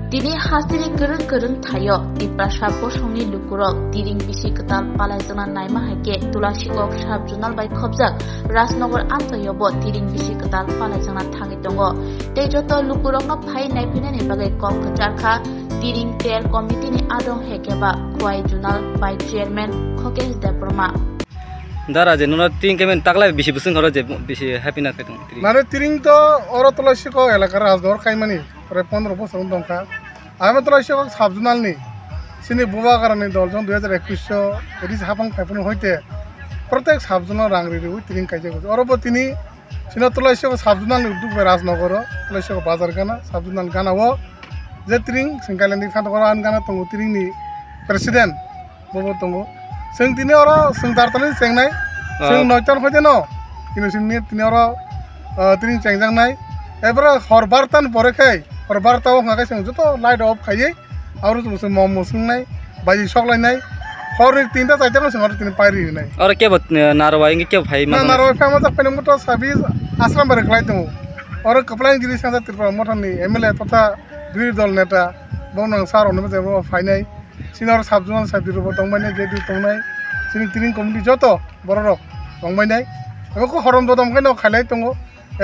Dini hasiri kereng thayo di prasab bosongni lukurok tiring bisi ketal palai jona naima hake Tulasikok sab junal bai khobjak Rajnogor Antoyobo tiring bisi ketal palai jona thangi tongo tei joto lukurok no phai naiphinani bagai kok kecharkha tiring tel committee ni adong hekeba khwai junal bai chairman Khokesh Debroma Dara je nuna tiring kemen takla bisi busung horo je bisi happy na ketung nare tiring to oro Tulasikok elakar Rajnogor kaimani প্রায় 15 বছর দংকা আমি Tulasikok সাবজুনালনি সিনি বুবা কারণে দলজন 2021 এটি হাফাং ফাইফুন হইতে প্রত্যেক সাবজুনাল রাংরিরি তিরিং কাইজে অরব তিনি সিনা Tulasikok সাবজুনাল উদ্যোগ রাজনগর Tulasikok বাজার গানা সাবজুনাল গানাও যে তিরিং সিংকালেন্দি খান্তকর আন গানা তঙ্গু তিরিংনি প্রেসিডেন্ট ববো তঙ্গু সিং তিনি অর সিং দারতানি চেংনাই সিং নয়তন হইতে ন কিন্তু সিংনি তিনি অর তিরিং চেংজাং নাই এবারে হরবারতান পরে খাই হরবারতাও হাঁকাই সিং যত লাইট অফ খাইয়ে আর মম সিংনাই বাজি সকলাইনাই হরের 3টা 4টা সিং আর তিনি পাইরি নাই और क्या नारवा इंगे क्या भाई ना नारवा फेमा जा पेन मत साबि आश्रम बारे खलाई दं और कपलाइन गिरि सांजा त्रिपुरा मठनि एमएलए तथा बिरोधी दल नेता बौनां सार अनबो जेबो फाइनाय सिनार साबजुनाल साबिरबो दंबायनाय जेदि दंनाय सिनि तिरिं कमिटि जत बररक दंबायनाय एबो हरमबो दंखायनो खायलाय दङ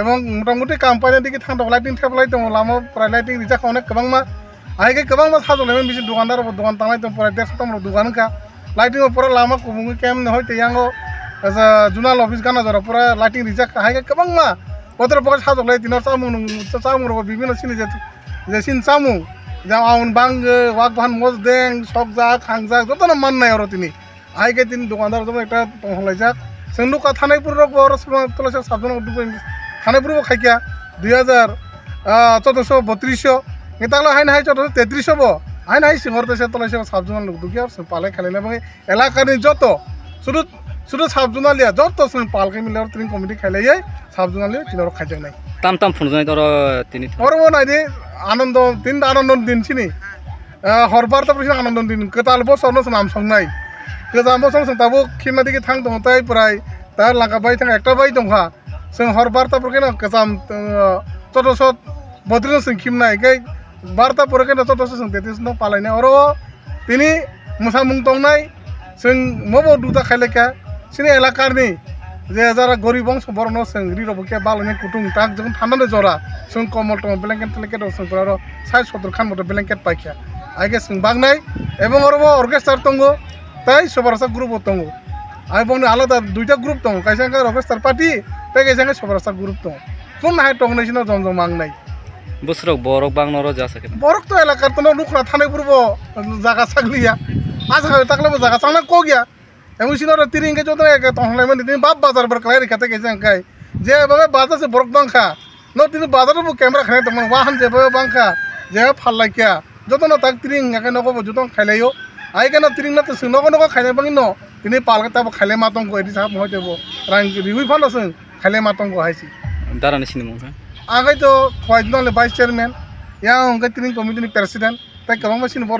এবং মোটামুটি কাম্পানি দিকে থান্ডক লাইটিং ঠেপলাই দङ লামা প্রায় লাইটিং রিজা অনেক गोबांमा आइगे गोबांमा साजलायमोन बिसि दखानदार दखान थांनाय दं प्राय 150 दखानका लाइटिं पुरा लामा कुमुंगि केम न होइते यांगो जुनाल अफिस गाना जरा पुरा लाइटिं रिजा आइगे गोबांमा पत्र पकड़ साजलाय दिनर चामुंग बिभिन्न सिनि जे सिन चामुं जा आउन बांग वाक भान मजदें सकजा खांजा जतन माननाय और तिनि आइगे तिनि दखानदार जम एकटा हलायजाक जोंनुका थानायपुरक बर Tulasikok साबजुनाल उद्योग थानायपुरबो खायकिया 2014 এতালা হাইন হাই 1433 বো হাইন হাই সিংহর দেশে Tulasikok সাবজুনাল দুকি আর পালে খাইলে মানে এলাকানি যত শুধু শুধু সাবজুনালিয়া যত সিং পালকে মিলে আর তিন কমিটি খাইলে যাই সাবজুনালি তিনর খাইজাং নাই তাম ফুনজনাই তোর তিনি অরবো নাই দি আনন্দ তিন আনন্দ দিন ছিনি হরবার তো প্রিস আনন্দ দিন কেতাল বছর ন নাম সংনাই কেজাম বছর সং তাবো খিমা দিকে থাং দং তাই প্রায় তার লাগা বাই থাং একটা বাই দংখা जों हरबारता परकेना केजाम 1432 सिं खिमनाय गे बारता परकेना 1433 न पालायनाय अरो तिनि मुसामुं तंनाय जों मबो दुता खायलेका सिनि एलाकारनि जे जारा गरीब बंश बरनो जों रिरबके बालने कुटुं ताक जों थानानै जरा जों कमल टम ब्लेंकेट टेलेकेट जों पुरा 60-70 खान मत ब्लेंकेट पाइखा आइगे जों बागनाय एबं अरबो अर्केस्ट्रा तंगो ताई सबारसा ग्रुप तंगो आइ बंनि आलादा दुइटा ग्रुप दं कायसांका अर्केस्ट्रा पार्टी पैकेजांगा सबारसा ग्रुप दं कोन हाय टंगनायसिना जम मांगनाय बुसरक बरक बांगनरो जा सके बरक तो एलाकार तो नुखना थानायपुरबो जागा सागलिया आज ताकलेबो जागा सांना को गया एमुसिनो तिरिंगे जतो एक तंहलायमोन दिनि बाप बाजार बर क्लाय रिखाते केजांकाय जे बाबे बाजार से बरक दंखा न तिनि बाजारबो कैमरा खाने दंमोन वाहन जे बाबे बांखा जे फाललायकिया जतो न ताक तिरिं याके नगो जतो खायलायो आइके न तिरिं न तो नगो खायनाय बांगि न तिनि पालकताबो खायले मातंग को एदि साब होयतेबो रां रिहुइ फानोसों खायले मातंग को हायसि दारानि सिनि मुं आगे तो खवाइजुनाल भाइस चेयरमैन या उनके तिरिं कमिटिनि प्रेसिडेंट ताई गोबां मानसिनि बर